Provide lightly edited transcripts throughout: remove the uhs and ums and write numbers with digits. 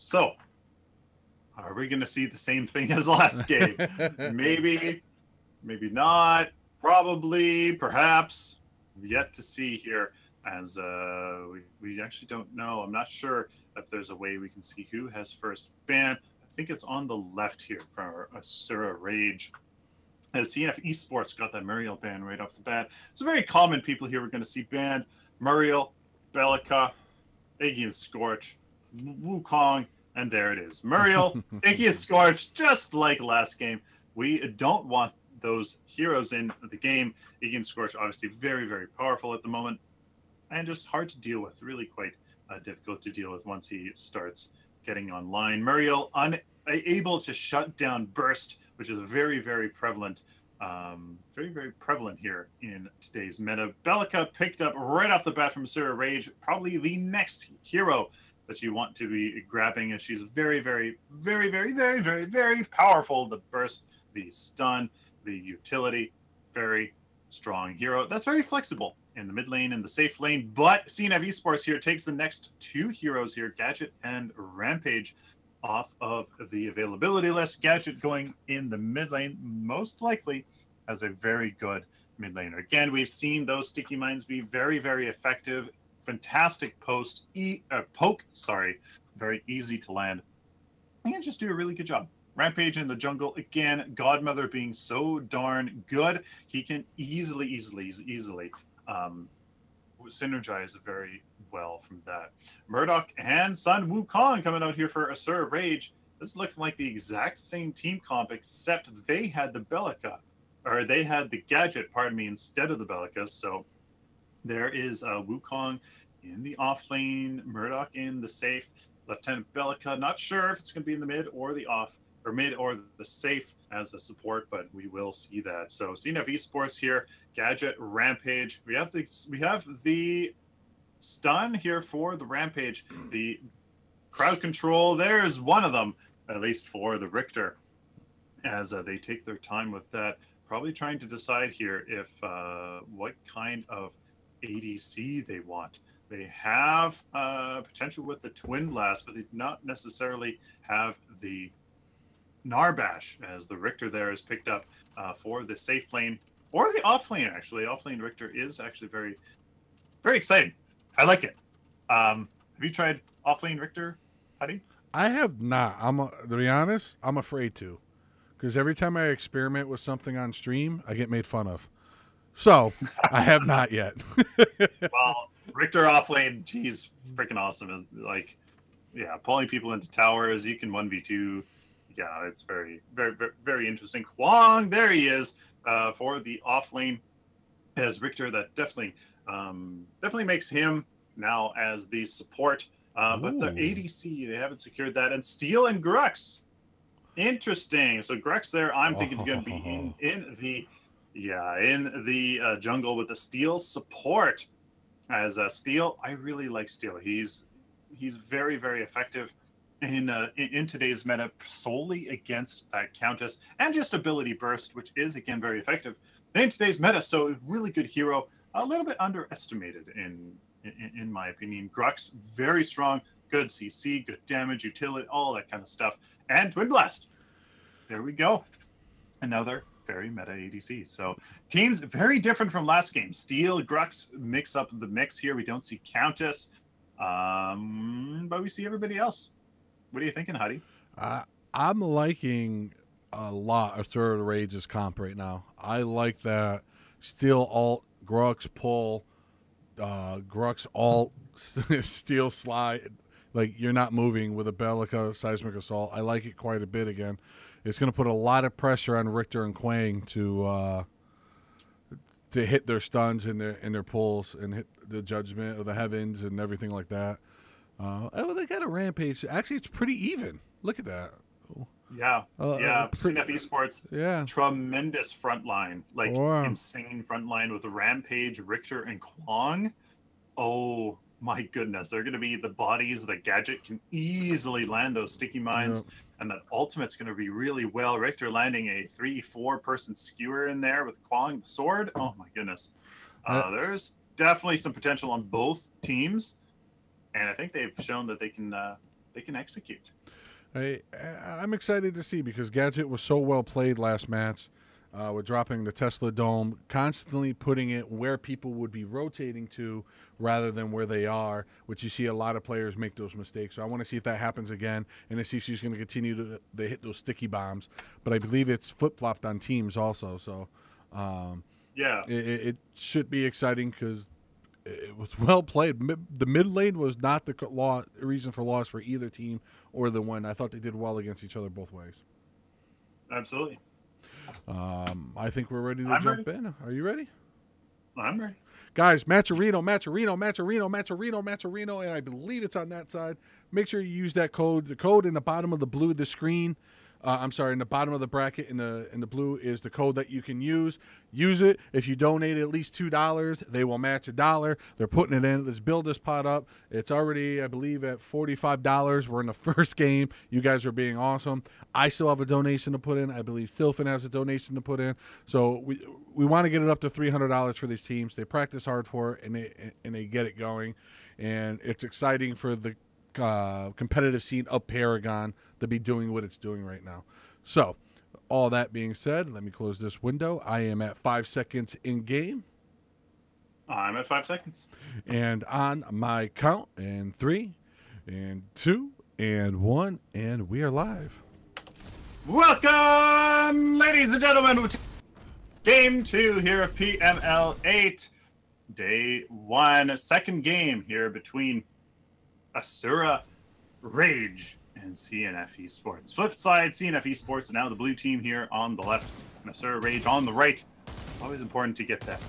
So, are we going to see the same thing as last game? Maybe, maybe not. Probably, perhaps. Yet to see here, as we actually don't know. I'm not sure if there's a way we can see who has first ban. I think it's on the left here for Asura Rage. As CNF eSports got that Muriel ban right off the bat. So very common people here we're going to see banned. Muriel, Bellica, Iggy and Scorch, Wukong, and there it is. Muriel, Iggy and Scorch, just like last game. We don't want those heroes in the game. Iggy and Scorch, obviously very, very powerful at the moment, and just hard to deal with. Really quite difficult to deal with once he starts getting online. Muriel unable to shut down Burst, which is very, very prevalent. Very, very prevalent here in today's meta. Bellica picked up right off the bat from Asura Rage, probably the next hero that you want to be grabbing, and she's very, very, very, very, very, very, very powerful. The burst, the stun, the utility, very strong hero. That's very flexible in the mid lane and the safe lane, but CNF eSports here takes the next two heroes here, Gadget and Rampage, off of the availability list. Gadget going in the mid lane, most likely as a very good mid laner. Again, we've seen those sticky mines be very, very effective. Fantastic poke, very easy to land. And just do a really good job. Rampage in the jungle, again, Godmother being so darn good. He can easily synergize very well from that. Murdoch and Sun Wukong coming out here for Asura Rage. This is looking like the exact same team comp, except they had the Bellica, or they had the Gadget, pardon me, instead of the Bellica. So there is Wukong in the off lane, Murdoch in the safe, Lieutenant Bellica. Not sure if it's going to be in the mid or the off, or mid or the safe as a support, but we will see that. So CNF eSports here, Gadget, Rampage. We have the stun here for the Rampage. The crowd control, there's one of them, at least for the Richter, as they take their time with that. Probably trying to decide here if what kind of ADC they want. They have potential with the Twin Blast, but they do not necessarily have the Narbash, as the Richter there is picked up for the safe lane or the off lane. Actually, off lane Richter is actually very, very exciting. I like it. Have you tried off lane Richter, Huddy? I have not. To be honest, I'm afraid to, because every time I experiment with something on stream, I get made fun of. So I have not yet. Well, Richter off lane, he's freaking awesome. Like, yeah, pulling people into towers. You can 1v2. Yeah, it's very, very, very, very interesting. Kwong, there he is for the off lane as Richter. That definitely makes him now as the support. But the ADC, they haven't secured that. And Steel and Grux, interesting. So Grux there, I'm thinking going to be in the jungle with the Steel support. As Steel, I really like Steel. He's very, very effective in today's meta, solely against that Countess and just ability burst, which is again very effective in today's meta. So really good hero, a little bit underestimated in my opinion. Grux, very strong, good CC, good damage, utility, all that kind of stuff. And Twin Blast, there we go, another very meta ADC. So teams very different from last game. Steel, Grux mix up the mix here. We don't see Countess, but we see everybody else. What are you thinking, Huddy? I'm liking a lot of Third Rage's comp right now. I like that Steel alt, Grux pull, Grux alt, Steel slide. Like, you're not moving with a Bellica Seismic Assault. I like it quite a bit again. It's going to put a lot of pressure on Richter and Quang to hit their stuns and their pulls and hit the Judgment of the Heavens and everything like that. Oh, they got a Rampage. Actually, it's pretty even. Look at that. Yeah. CNF eSports. Yeah. Tremendous front line. Like, insane front line with Rampage, Richter, and Kwang. Oh, my goodness. They're going to be the bodies that Gadget can easily land those sticky mines. Yep. And that ultimate's going to be really well. Richter landing a 3-4 person skewer in there with Kwang the sword. Oh, my goodness. There's definitely some potential on both teams. And I think they've shown that they can they can execute. I'm excited to see, because Gadget was so well played last match. With dropping the Tesla Dome, constantly putting it where people would be rotating to rather than where they are, which you see a lot of players make those mistakes. So I want to see if that happens again, and to see if she's going to continue to hit those sticky bombs. But I believe it's flip-flopped on teams also. So yeah, it should be exciting, because it was well played. The mid lane was not the reason for loss for either team or the win. I thought they did well against each other both ways. Absolutely. I think we're ready to jump in. Are you ready? I'm ready. Guys, Matcherino, and I believe it's on that side. Make sure you use that code. The code in the bottom of the blue of the screen. In the bottom of the bracket in the blue is the code that you can use. Use it. If you donate at least $2, they will match $1. They're putting it in. Let's build this pot up. It's already, I believe, at $45. We're in the first game. You guys are being awesome. I still have a donation to put in. I believe Sylphin has a donation to put in. So we want to get it up to $300 for these teams. They practice hard for it, and they get it going. And it's exciting for the competitive scene of Paragon to be doing what it's doing right now. So, all that being said, let me close this window. I am at 5 seconds in game. I'm at 5 seconds. And on my count, and 3, and 2, and 1, and we are live. Welcome, ladies and gentlemen, to Game 2 here of PML 8. Day 1, second game here between Asura, Rage, and CNF eSports. Flip side, CNF eSports, and now the blue team here on the left, and Asura Rage on the right. Always important to get that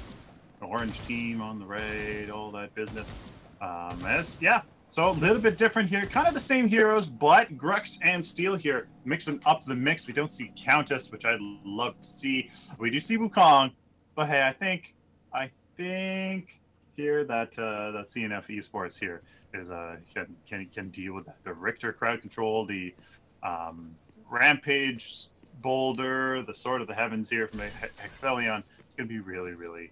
orange team on the right, all that business. So a little bit different here. Kind of the same heroes, but Grux and Steel here mixing up the mix. We don't see Countess, which I'd love to see. We do see Wukong, but hey, I think here that CNF eSports here is can deal with the Richter crowd control, the Rampage Boulder, the Sword of the Heavens here from Hecthelion. It's gonna be really, really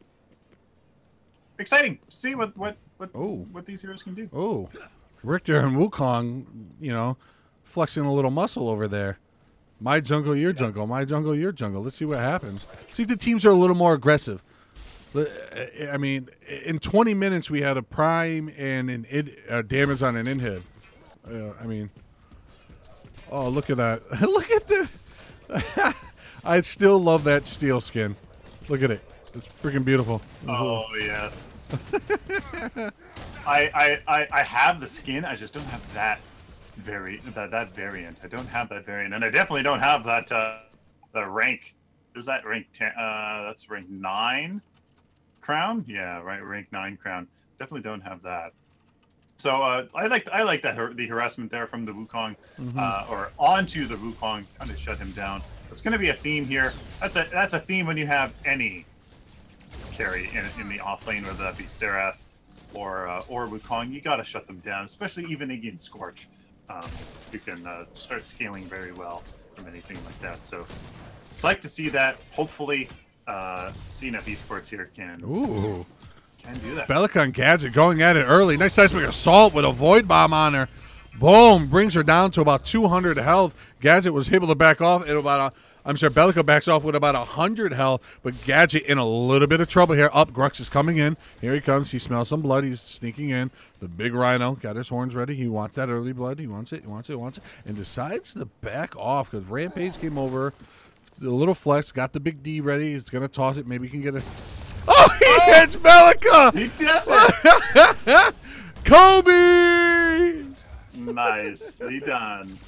exciting to see what these heroes can do. Oh, Richter and Wukong, flexing a little muscle over there. My jungle, your jungle. My jungle, your jungle. Let's see what happens. See if the teams are a little more aggressive. I mean, in 20 minutes, we had a prime and damage on an in-hit. Oh, look at that. Look at the... I still love that steel skin. Look at it. It's freaking beautiful. Oh, yes. I have the skin. I just don't have that variant. I don't have that variant. And I definitely don't have that the rank. Is that rank 10? That's rank 9? Crown, yeah, right. Rank 9 crown. Definitely don't have that. So I like that the harassment there from the Wukong, or onto the Wukong, trying to shut him down. It's going to be a theme here. That's a theme when you have any carry in the off lane, whether that be Seraph or Wukong. You got to shut them down, especially even against Scorch. You can start scaling very well from anything like that. So I'd like to see that. Hopefully. CNF eSports here can do that. Bellica and Gadget going at it early. Nice seismic assault with a void bomb on her. Boom, brings her down to about 200 health. Gadget was able to back off at about Bellica backs off with about 100 health, but Gadget in a little bit of trouble here. Grux is coming in. Here he comes. He smells some blood. He's sneaking in. The big Rhino got his horns ready. He wants that early blood. He wants it, and decides to back off because Rampage came over. A little flex, got the big D ready. He's going to toss it. Maybe he can get it. Oh, he hits Bellica! He does it! Kobe! Nicely done.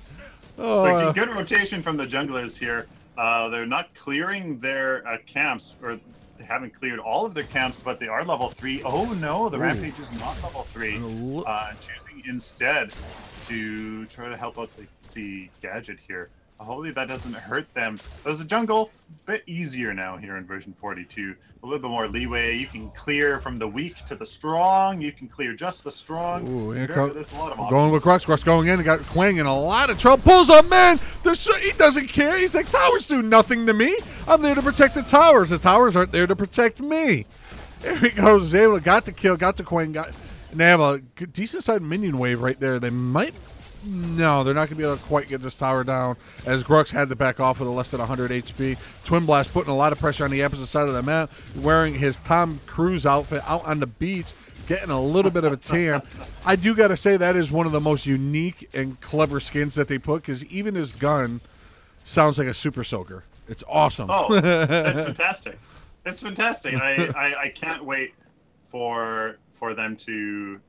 Oh, good rotation from the junglers here. They're not clearing their camps, or they haven't cleared all of their camps, but they are level 3. Oh, no, the Rampage is not level 3. Choosing instead to try to help out the Gadget here. Hopefully that doesn't hurt them. There's a jungle, a bit easier now here in version 42. A little bit more leeway. You can clear from the weak to the strong. You can clear just the strong. Ooh, there's a lot of options. Going with Grux. Grux going in. He got Quang in a lot of trouble. Pulls up, man. He doesn't care. He's like, towers do nothing to me. I'm there to protect the towers. The towers aren't there to protect me. There he goes. Got the kill. Got the Quang. And they have a decent-sized minion wave right there. They might No, they're not going to be able to quite get this tower down, as Grux had to back off with a less than 100 HP. Twin Blast putting a lot of pressure on the opposite side of the map, wearing his Tom Cruise outfit out on the beach, getting a little bit of a tan. I do got to say that is one of the most unique and clever skins that they put, because even his gun sounds like a Super Soaker. It's awesome. Oh, that's fantastic. It's fantastic. I can't wait for them to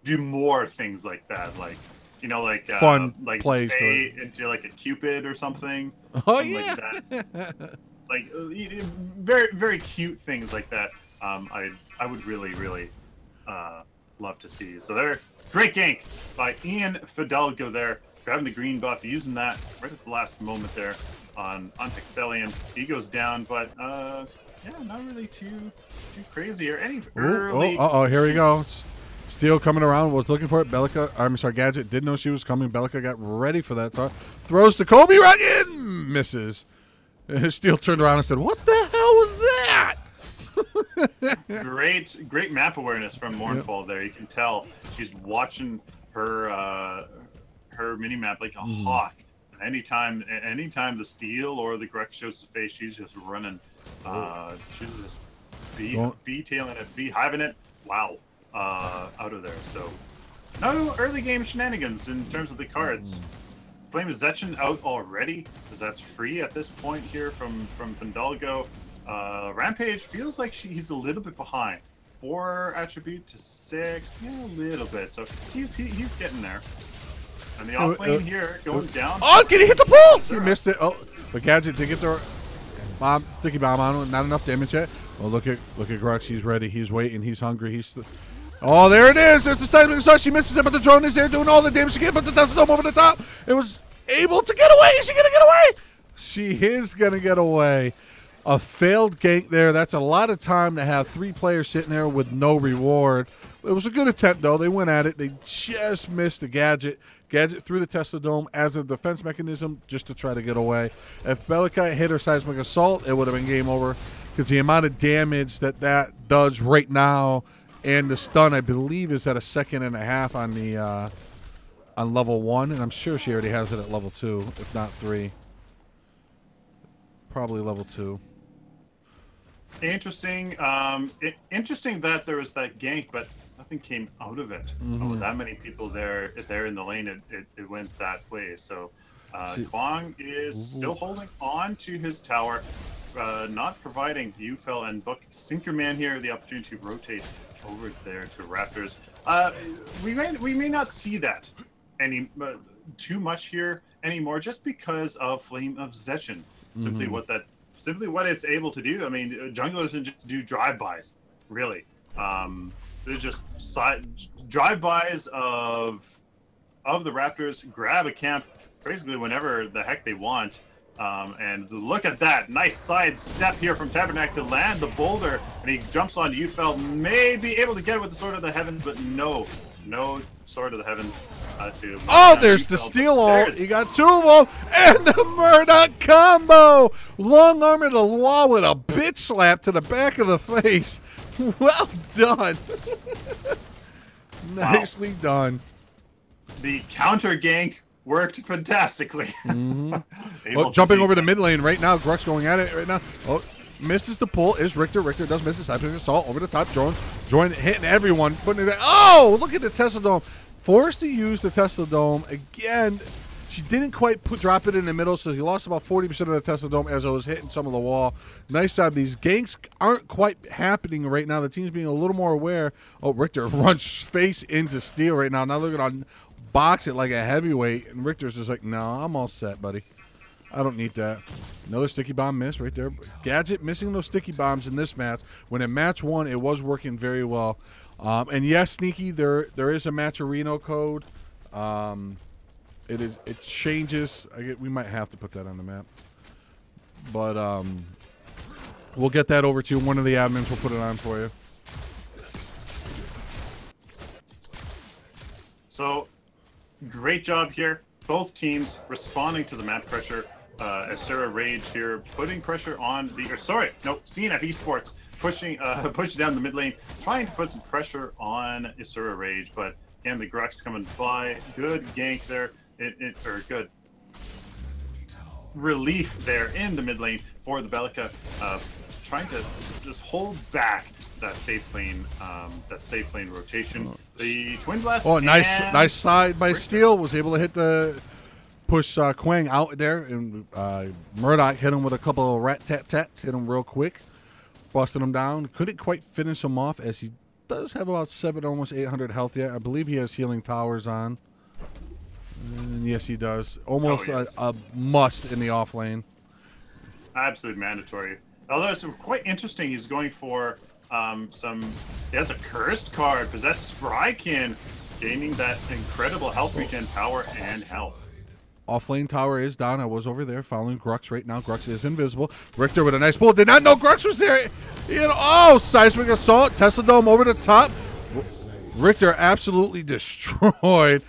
do more things like that, like, you know, like fun like plays into like a Cupid or something. Oh something yeah, like that. Like very very cute things like that. I would really love to see. So there, great gank by Ian Fidalgo there, grabbing the green buff, using that right at the last moment there on Picthelian. He goes down, but yeah, not really too crazy or any early. Oh, here we go. Steel coming around, was looking for it. Bellica, I'm sorry, Gadget didn't know she was coming. Bellica got ready for that. Throws to Kobe right in, misses. Steel turned around and said, "What the hell was that?" Great map awareness from Mournfall there. You can tell she's watching her mini map like a hawk. Anytime the Steel or the Grux shows his face, she's just running. She's just B-tailing it, beehiving it. Wow. Out of there. So no early game shenanigans in terms of the cards. Flame of Zetchin out already, because that's free at this point here from Fidalgo. Rampage feels like he's a little bit behind. 4 attribute to 6, yeah, a little bit. So he's getting there. And the off lane here going down. Oh, can he hit the pool? He missed it. Oh, but Gadget did get the sticky bomb on him. Not enough damage yet. Oh, look at Grux. He's ready. He's waiting. He's hungry. Oh, there it is. There's the seismic assault. She misses it, but the drone is there doing all the damage she can. But the Tesla Dome over the top. It was able to get away. Is she gonna get away? She is gonna get away. A failed gank there. That's a lot of time to have 3 players sitting there with no reward. It was a good attempt, though. They went at it. They just missed the Gadget. Gadget threw the Tesla Dome as a defense mechanism just to try to get away. If Bellica hit her seismic assault, it would have been game over, because the amount of damage that does right now, and the stun, I believe, is at a 1.5 seconds on the on level 1, and I'm sure she already has it at level 2, if not 3. Probably level 2. Interesting. Interesting that there was that gank, but nothing came out of it. With that many people there in the lane, it went that way. So Kwang is still holding on to his tower, not providing Yufel and Book Sinkerman here the opportunity to rotate over there to Raptors. We may not see that too much here anymore, just because of Flame of Zetchin. Simply what it's able to do. I mean, junglers doesn't just do drive-bys, really. They're just drive-bys of the Raptors, grab a camp basically whenever the heck they want. And look at that. Nice side step here from Tabernacle to land the boulder. And he jumps on Yufel. May be able to get it with the Sword of the Heavens, but no Sword of the Heavens to... Oh, there's the Steel ult. You got 2 of them. And the Murdoch combo. Long arm of the law with a bitch slap to the back of the face. Well done. Nicely done. The counter gank worked fantastically. Well, jumping over to mid lane right now. Grux going at it right now. Oh, misses the pull. Is Richter. Richter does miss the seismic assault over the top. Join hitting everyone. Putting it there. Oh, look at the Tesla Dome. Forced to use the Tesla Dome again. She didn't quite drop it in the middle, so he lost about 40% of the Tesla Dome as it was hitting some of the wall. Nice job. These ganks aren't quite happening right now. The team's being a little more aware. Oh, Richter runs face into Steel right now. Now they're going to box it like a heavyweight, and Richter's just like, no, I'm all set, buddy. I don't need that. Another sticky bomb miss right there. Gadget missing those sticky bombs in this match. When in match 1, it was working very well. And yes, Sneaky, there is a Matcherino code. It changes. We might have to put that on the map. But we'll get that over to you. One of the admins will put it on for you. So, great job here. Both teams responding to the map pressure. Asura Rage here putting pressure on CNF eSports pushing down the mid lane, trying to put some pressure on Asura Rage, but And the Grux coming by. Good gank there. Or good relief there in the mid lane for the Bellica. Trying to just hold back that safe lane rotation. The Twin Blast. Oh, nice side by Steel. Was able to hit the push Quang out there, and Murdoch hit him with a couple of rat-tat-tats. Hit him real quick, busted him down. Couldn't quite finish him off, as he does have about 7, almost 800 health yet. I believe he has healing towers on. And yes, he does. Almost a must in the off lane. Absolute mandatory. Although it's quite interesting, he's going for he has a cursed card, Possessed Sprykin, gaining that incredible health regen, power, and health. Off-lane tower is down. I was over there following Grux right now. Grux is invisible. Richter with a nice pull. Did not know Grux was there. Seismic Assault. Tesla Dome over the top. Richter absolutely destroyed.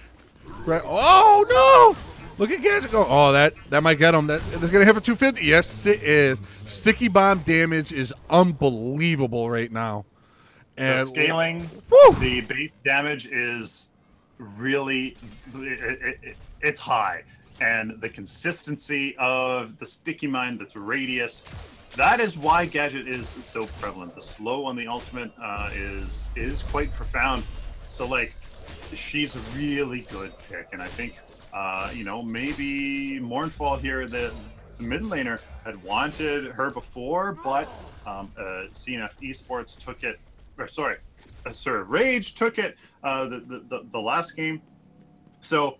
Oh, no. Look at Gadget go. Oh, that might get him. That's going to hit for 250. Yes, it is. Sticky Bomb damage is unbelievable right now. And the scaling, the base damage is really, it's high. And the consistency of the Sticky Mine that's Radius, that is why Gadget is so prevalent. The slow on the ultimate is quite profound. So, like, she's a really good pick. And I think, maybe Mournfall here, the mid laner, had wanted her before, but CNF eSports took it, Asura Rage took it the last game. So,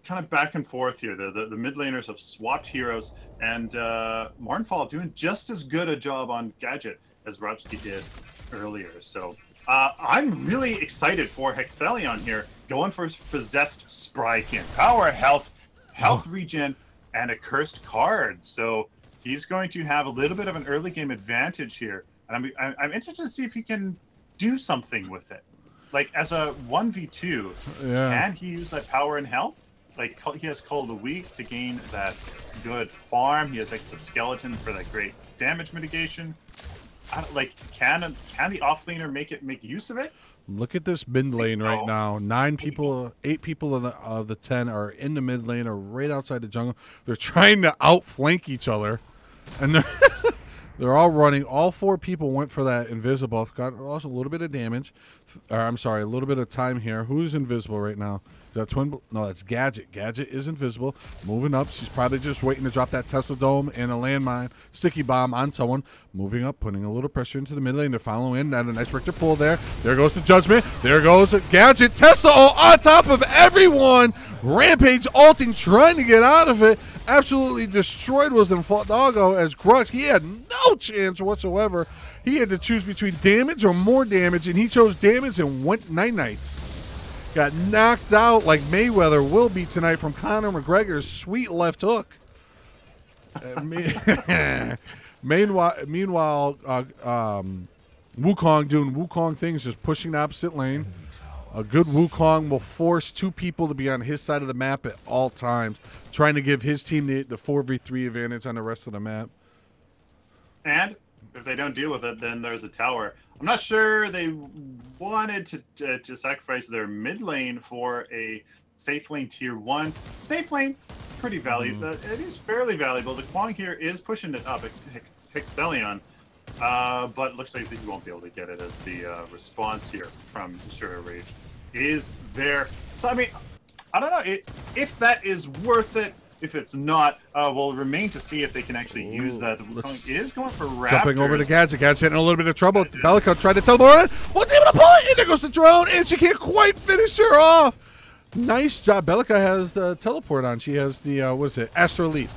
kind of back and forth here. The mid laners have swapped heroes, and Mournfall doing just as good a job on Gadget as Robsky did earlier. So I'm really excited for Hecthelion here, going for Possessed Sprykin. Power, health regen, and a cursed card. So he's going to have a little bit of an early game advantage here. And I'm interested to see if he can do something with it. Like, as a 1v2, can he use that power and health? Like, he has Call of the Week to gain that good farm. He has Exoskeleton for that great damage mitigation. Can the offlaner make use of it? Look at this mid lane right now. 8 people of the 10 are in the mid lane, or right outside the jungle. They're trying to outflank each other, and they're all running. All 4 people went for that invisible. Got also a little bit of damage. A little bit of time here. Who's invisible right now? Is that Twin? No, that's Gadget. Gadget is invisible. Moving up. She's probably just waiting to drop that Tesla Dome and a landmine, Sticky Bomb on someone. Moving up, putting a little pressure into the mid lane. They're following in. And a nice Richter pull there. There goes the Judgment. There goes Gadget. Tesla on top of everyone. Rampage ulting, trying to get out of it. Absolutely destroyed was the doggo as Grux. He had no chance whatsoever. He had to choose between damage or more damage, and he chose damage and went night-nights. Got knocked out like Mayweather will be tonight from Conor McGregor's sweet left hook. Meanwhile, Wukong doing Wukong things, just pushing the opposite lane. A good Wukong will force 2 people to be on his side of the map at all times, trying to give his team the 4v3 advantage on the rest of the map. And if they don't deal with it, then there's a tower. I'm not sure they wanted to sacrifice their mid lane for a safe lane tier 1. Safe lane, pretty valuable. It is fairly valuable. The Kwang here is pushing it up at Hecthelion, but looks like he won't be able to get it, as the response here from Asura Rage is there. So, I mean, I don't know if that is worth it. If it's not, we'll remain to see if they can actually use that. The Wukong is going for Raptors. Jumping over to Gadget. Gadget's in a little bit of trouble. Bellica tried to teleport in. Wasn't able to pull it. And there goes the drone, and she can't quite finish her off. Nice job. Bellica has the teleport on. She has the, Asura Leap.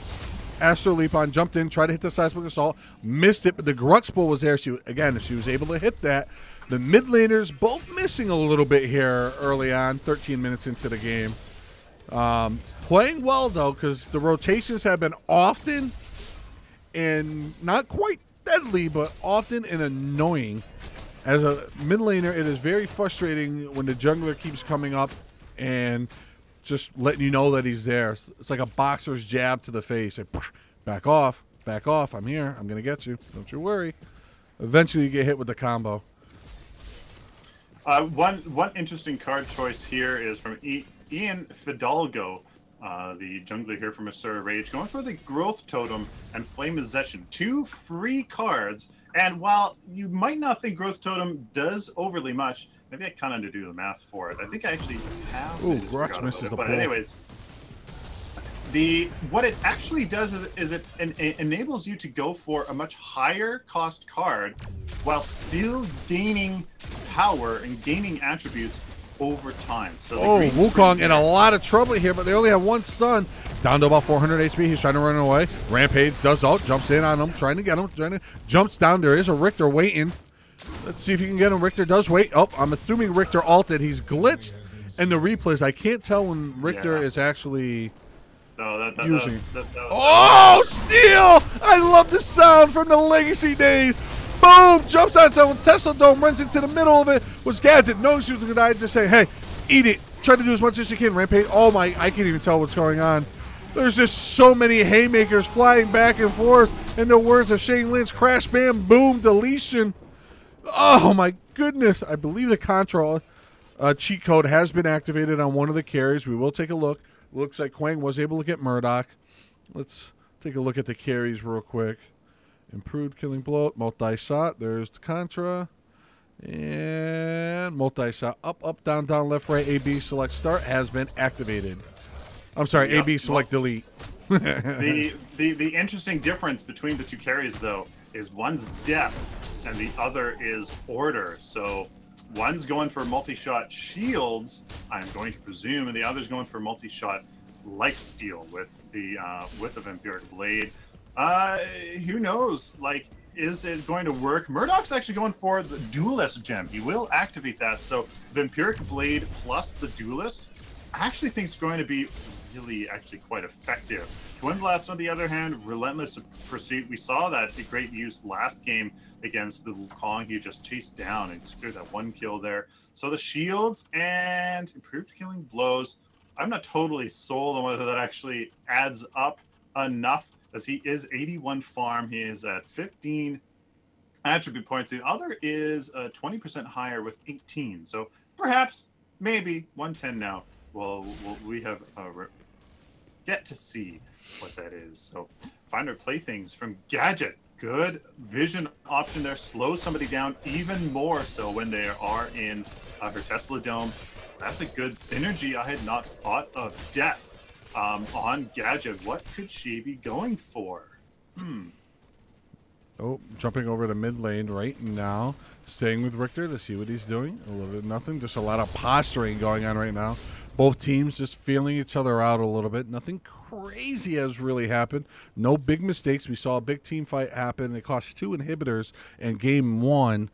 Asura Leap on. Jumped in, tried to hit the Seismic Assault. Missed it, but the Grux pull was there. If she was able to hit that. The mid laners both missing a little bit here early on, 13 minutes into the game. Playing well, though, because the rotations have been often and not quite deadly, but often and annoying. As a mid laner, it is very frustrating when the jungler keeps coming up and just letting you know that he's there. It's like a boxer's jab to the face. Like, back off, I'm here, I'm going to get you. Don't you worry. Eventually you get hit with the combo. One interesting card choice here is from Ian Fidalgo, the jungler here from Asura Rage, going for the Growth Totem and Flame Possession. 2 free cards, and while you might not think Growth Totem does overly much, maybe I kind of need to do the math for it. I think I actually have. Ooh, Grux misses the But pull. anyways, what it actually does is it enables you to go for a much higher cost card while still gaining power and gaining attributes over time. So Wukong in a lot of trouble here, but they only have 1 stun. Down to about 400 HP. He's trying to run away. Rampage does ult, jumps in on him, trying to get him. Jumps down. There is a Richter waiting. Let's see if you can get him. Richter does wait. Oh, I'm assuming Richter ulted. He's glitched in the replays. I can't tell when Richter is actually... using. Oh, steal! I love the sound from the Legacy days. Boom! Jumps on someone. Tesla Dome runs into the middle of it. Was Gadget. No, she was going to die. Just saying, hey, eat it. Try to do as much as you can. Rampage. Oh, my. I can't even tell what's going on. There's just so many haymakers flying back and forth. In the words of Shane Lynch, crash, bam, boom, deletion. Oh, my goodness. I believe the Contra cheat code has been activated on one of the carries. We will take a look. Looks like Quang was able to get Murdoch. Let's take a look at the carries real quick. Improved killing blow, multi-shot. There's the Contra. And multi-shot. Up, up, down, down, left, right. AB select start has been activated. I'm sorry, yep. AB select delete. the interesting difference between the 2 carries, though, is one's death and the other is order. So one's going for multi-shot shields, I'm going to presume, and the other's going for multi-shot lifesteal with the Vampiric Blade. Who knows? Like, is it going to work? Murdoch's actually going for the Duelist gem. He will activate that. So Vampiric Blade plus the Duelist, I actually think it's going to be really actually quite effective. Twin Blast, on the other hand, Relentless Pursuit. We saw that the great use last game against the Wukong. He just chased down and secured that 1 kill there. So the shields and improved killing blows, I'm not totally sold on whether that actually adds up enough, as he is 81 farm. He is at 15 attribute points. The other is 20% higher with 18. So perhaps, maybe 110 now. Well, we have yet to see what that is. So find our playthings from Gadget. Good vision option there. Slows somebody down even more so when they are in her Tesla Dome. That's a good synergy. I had not thought of Death on Gadget. What could she be going for? Oh, jumping over to mid lane right now. Staying with Richter to see what he's doing. A little bit nothing. Just a lot of posturing going on right now. Both teams just feeling each other out a little bit. Nothing crazy has really happened. No big mistakes. We saw a big team fight happen. It cost 2 inhibitors in game 1.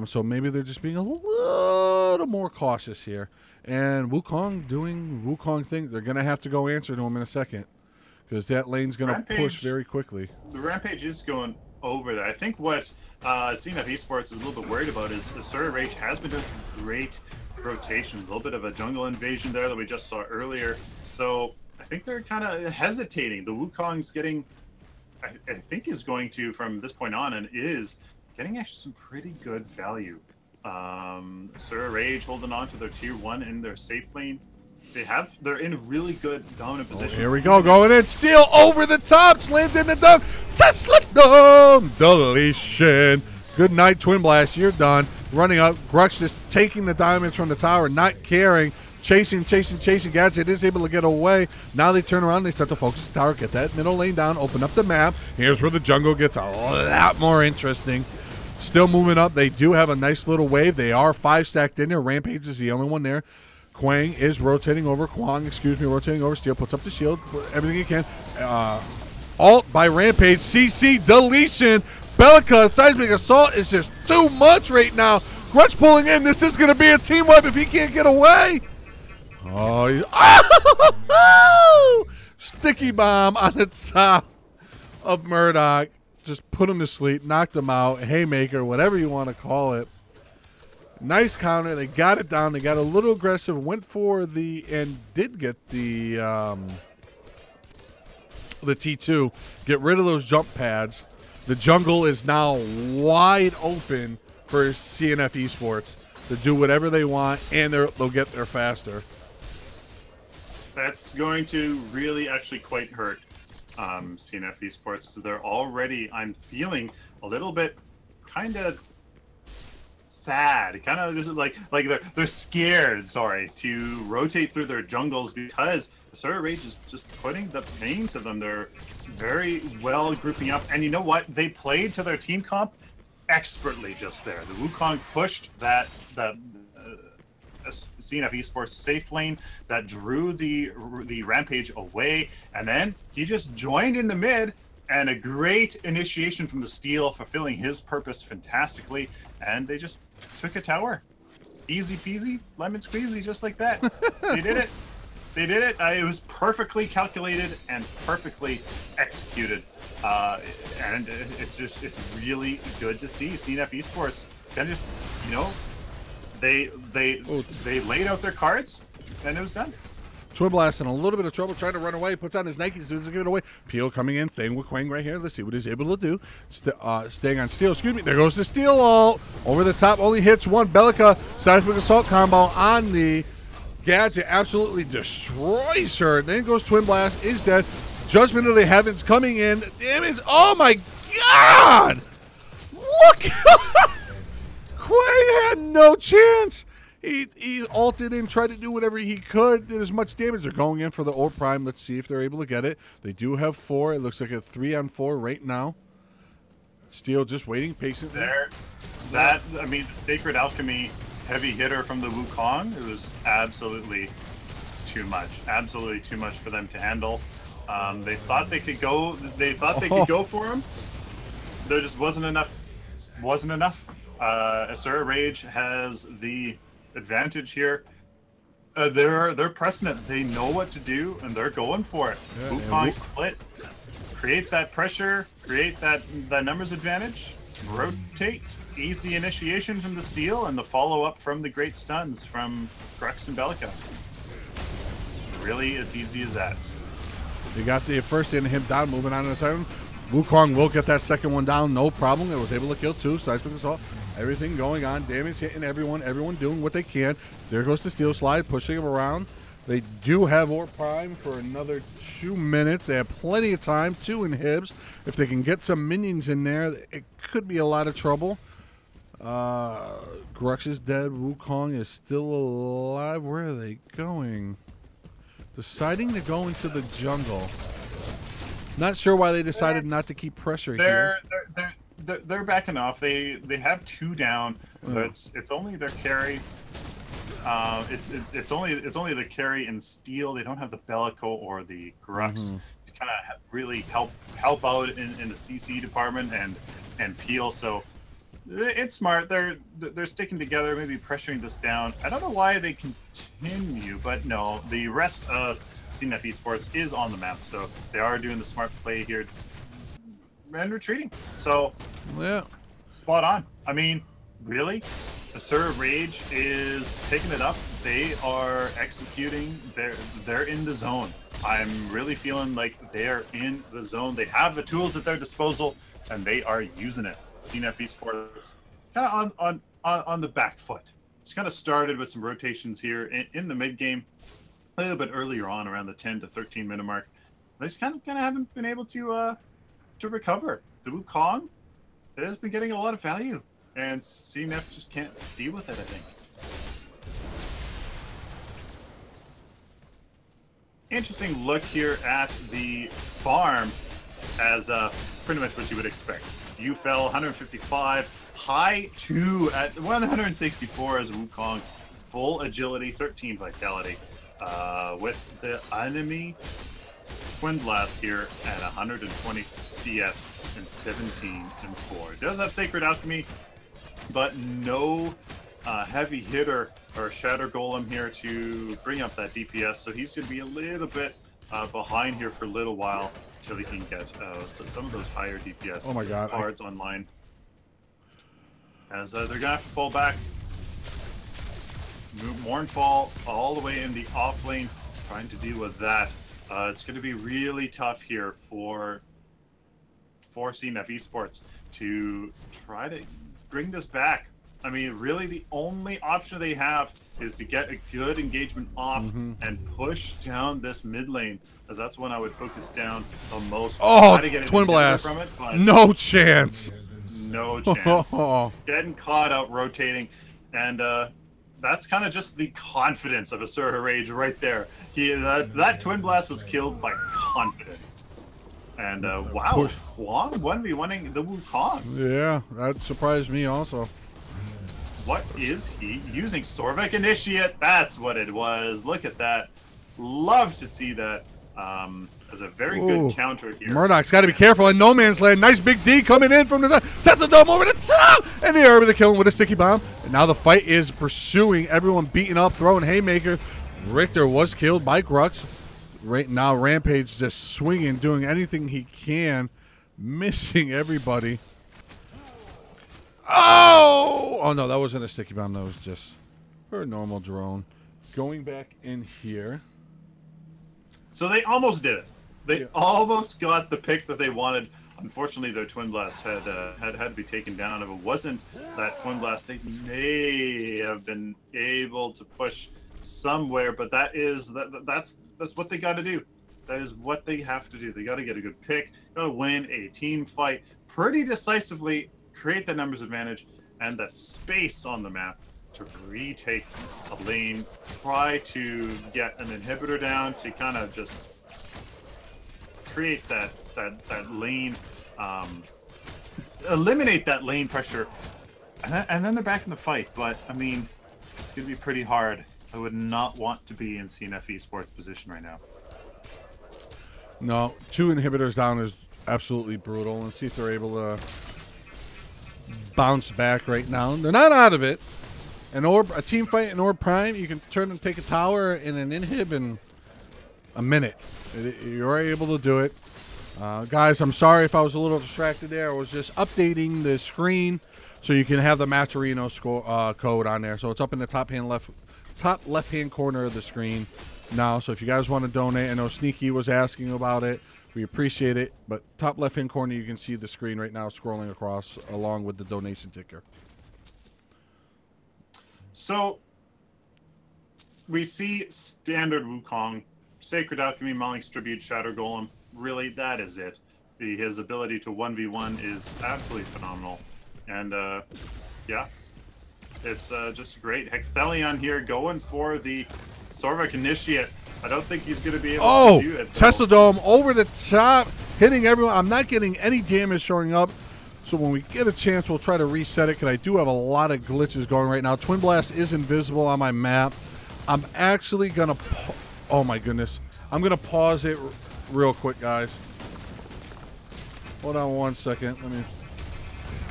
So maybe they're just being a little more cautious here. And Wukong doing Wukong thing. They're going to have to go answer to him in a second, because that lane's going to push very quickly. The Rampage is going over there. I think what CNF eSports is a little bit worried about is Asura Rage has been doing some great rotation. A little bit of a jungle invasion there that we just saw earlier. So I think they're kind of hesitating. The Wukong's getting, I think, is going to, from this point on, and is getting actually some pretty good value. Asura Rage holding on to their tier 1 in their safe lane. They're in a really good dominant position. Here we go, going in, steal over the top, slammed in the dunk, Tesla Dome, deletion. Good night, Twin Blast, you're done. Running up, Grux just taking the diamonds from the tower, not caring, chasing. Gadget is able to get away. Now they turn around, they start to focus the tower, get that middle lane down, open up the map. Here's where the jungle gets a lot more interesting. Still moving up, they do have a nice little wave. They are 5 stacked in there. Rampage is the only one there. Quang is rotating over. Rotating over. Steel puts up the shield. Everything he can. Ult by Rampage. CC deletion. Bellica, seismic assault is just too much right now. Grudge pulling in. This is going to be a team wipe if he can't get away. Oh, sticky bomb on the top of Murdoch. Just put him to sleep. Knocked him out. Haymaker, whatever you want to call it. Nice counter. They got it down. They got a little aggressive. Went for the, and did get the T2. Get rid of those jump pads. The jungle is now wide open for CNF eSports. to do whatever they want, and they'll get there faster. That's going to really actually quite hurt CNF eSports. They're already, I'm feeling a little bit kind of sad, kind of just like they're scared, sorry, to rotate through their jungles because Asura Rage is just putting the pain to them. They're very well grouping up, and you know what? They played to their team comp expertly just there. The Wukong pushed that CNF eSports safe lane that drew the Rampage away, and then he just joined in the mid, and a great initiation from the Steel, fulfilling his purpose fantastically, and they just took a tower. Easy peasy, lemon squeezy, just like that. They did it. They did it. It was perfectly calculated and perfectly executed. And it's really good to see CNF eSports kind of just, you know, they laid out their cards and it was done. Twin Blast in a little bit of trouble, trying to run away, puts on his Nike suit to give it away. Peel coming in, staying with Quang right here. Let's see what he's able to do. Staying on Steel, excuse me. There goes the Steel ult. Over the top, only hits one. Bellica, seismic assault combo on the Gadget, absolutely destroys her. Then goes Twin Blast, is dead. Judgment of the Heavens coming in. Damage, oh my God! Look! Quang had no chance. He ulted and tried to do whatever he could, did as much damage. They're going in for the Orb Prime. Let's see if they're able to get it. They do have 4. It looks like a 3-on-4 right now. Steel just waiting patiently. I mean, Sacred Alchemy heavy hitter from the Wukong, it was absolutely too much. Absolutely too much for them to handle. They thought they could go. They thought they could go for him. There just wasn't enough. Wasn't enough. Asura Rage has the advantage here. They're pressing it. They know what to do, and they're going for it. Yeah, Wukong split. Create that pressure. Create that numbers advantage. Rotate. Easy initiation from the Steel, and the follow-up from the great stuns from Grux and Bellica. Really as easy as that. They got the first in him down, moving on to the second. Wukong will get that second one down, no problem. They was able to kill 2. Seismic assault. Everything going on. Damage hitting everyone. Everyone doing what they can. There goes the Steel slide, pushing him around. They do have Orb Prime for another 2 minutes. They have plenty of time. 2 inhibs. If they can get some minions in there, it could be a lot of trouble. Grux is dead. Wukong is still alive. Where are they going? Deciding to go into the jungle. Not sure why they decided not to keep pressure here. They're backing off. They have 2 down. It's only their carry. It's only the carry and Steel. They don't have the Bellico or the Grux to kind of really help out in the CC department and Peel. So it's smart. They're sticking together, maybe pressuring this down. I don't know why they continue, but no, the rest of CNF eSports is on the map, so they are doing the smart play here and retreating. So yeah, spot on. I mean, really, Asura Rage is picking it up. They are executing. They're in the zone. I'm really feeling like they are in the zone. They have the tools at their disposal, and they are using it. CNF eSports kind of on the back foot. It's kind of started with some rotations here in the mid game, a little bit earlier on, around the 10 to 13 minute mark. They just kind of haven't been able to recover. The Wukong has been getting a lot of value, and CNF just can't deal with it, I think. Interesting look here at the farm, as pretty much what you would expect. You fell 155, high 2 at 164 as Wukong, full agility, 13 vitality, with the enemy Twin Blast here at 120 CS and 17 and 4. It does have Sacred Alchemy, but no heavy hitter or Shatter Golem here to bring up that DPS, so he's going to be a little bit behind here for a little while until he can get some of those higher DPS cards online. As they're going to have to fall back. Mournfall all the way in the off lane, trying to deal with that. It's going to be really tough here for CNF eSports to try to bring this back. I mean, really, the only option they have is to get a good engagement off and push down this mid lane, as that's when I would focus down the most. Oh, Try to get Twin Blast. from it, but No chance. no chance. Getting caught out rotating, and that's kind of just the confidence of Asura Rage right there. That Twin Blast was killed by confidence. And wow, Huang 1v1ing the Wukong. Yeah, that surprised me also. What is he using? Sorvek Initiate. That's what it was. Look at that. Love to see that as a very good counter here. Murdoch's got to be careful in no man's land. Nice big D coming in from the side. Tesla Dome over the top. And the air with the kill with a sticky bomb. And now the fight is pursuing. Everyone beating up, throwing haymaker. Richter was killed by Grux. Right now, Rampage just swinging, doing anything he can, missing everybody. Oh! Oh, no, that wasn't a sticky bomb. That was just her normal drone. Going back in here. So they almost did it. They almost got the pick that they wanted. Unfortunately, their Twin Blast had to be taken down. If it wasn't that Twin Blast, they may have been able to push somewhere. But that's what they got to do. That is what they have to do. They got to get a good pick. Got to win a team fight pretty decisively. Create that numbers advantage and that space on the map to retake a lane. Try to get an inhibitor down to kind of just create that lane, eliminate that lane pressure, and then they're back in the fight. But I mean, it's gonna be pretty hard. I would not want to be in CNF eSports position right now. No, 2 inhibitors down is absolutely brutal. Let's see if they're able to bounce back right now. They're not out of it. A team fight in Orb Prime, you can turn and take a tower in an inhib in a minute. You're able to do it. Guys, I'm sorry if I was a little distracted there. I was just updating the screen so you can have the Maturino code on there. So it's up in the top left-hand corner of the screen now. So if you guys want to donate, I know Sneaky was asking about it. We appreciate it. But top left-hand corner, you can see the screen right now scrolling across along with the donation ticker. So we see standard Wukong, Sacred Alchemy, Malik's Tribute, Shadow Golem. Really, that is it. His ability to 1v1 is absolutely phenomenal. And, yeah, it's just great. Hexthelion here going for the Sorvek Initiate. I don't think he's going to be able to do it. Tesla Dome over the top, hitting everyone. I'm not getting any damage showing up. So when we get a chance, we'll try to reset it, because I do have a lot of glitches going right now. Twin Blast is invisible on my map. I'm actually going to... Oh, my goodness. I'm going to pause it real quick, guys. Hold on 1 second.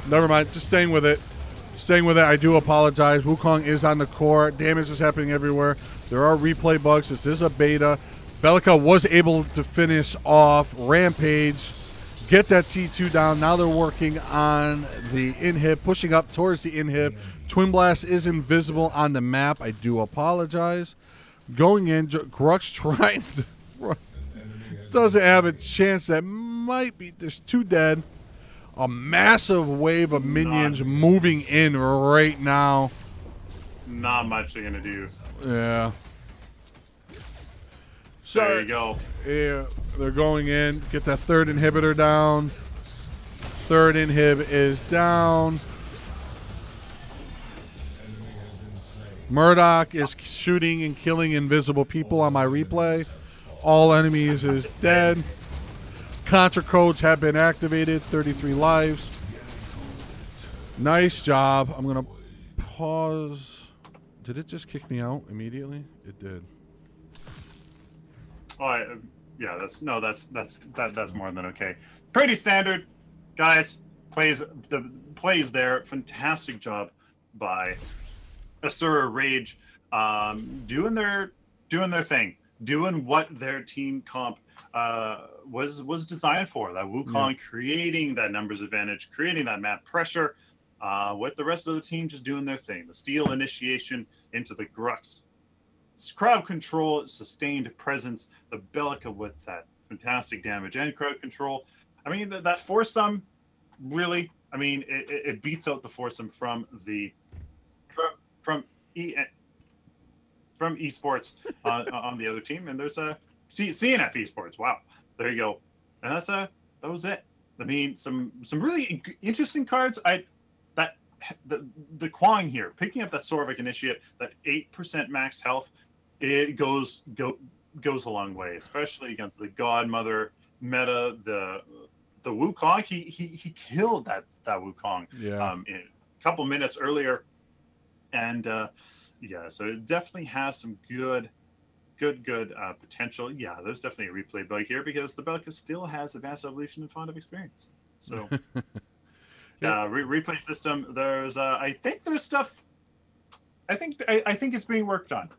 Never mind. Just staying with it. Staying with it. I do apologize. Wukong is on the core. Damage is happening everywhere. There are replay bugs. This is a beta. Bellica was able to finish off Rampage. Get that T2 down. Now they're working on the inhib, pushing up towards the inhib. Twin Blast is invisible on the map. I do apologize. Going in, Grux trying to... Doesn't have a chance. That might be... There's 2 dead. A massive wave of minions moving in right now. Not much they're going to do. Yeah. So there you go. Yeah, they're going in. Get that 3rd inhibitor down. 3rd inhib is down. Murdoch is shooting and killing invisible people on my replay. All enemies is dead. Contra codes have been activated. 33 lives. Nice job. I'm going to pause. Did it just kick me out immediately? It did. Oh, yeah. That's more than okay. Pretty standard, guys. Plays there. Fantastic job by Asura Rage, doing their thing, doing what their team comp was designed for. That Wukong creating that numbers advantage, creating that map pressure, with the rest of the team just doing their thing. The steal initiation into the Grux. Crowd control, sustained presence, the Bellica with that fantastic damage and crowd control. I mean, that foursome, really, I mean, it beats out the foursome from the from E from eSports on the other team, and there's a CNF eSports. Wow, there you go. And that was it. I mean, some really interesting cards. The Kwang here, picking up that Sorvik Initiate, that 8% max health, it goes a long way, especially against the Godmother meta. The Wukong, he killed that Wukong in a couple minutes earlier, and yeah, so it definitely has some good potential. Yeah, there's definitely a replay bug here because the Belka still has advanced evolution and font of experience. So replay system. There's I think there's stuff. I think it's being worked on.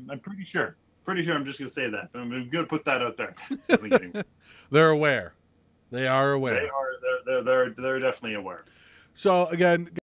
I'm pretty sure. I'm just gonna say that. I'm gonna put that out there. They're aware. They are aware. They're definitely aware. So again,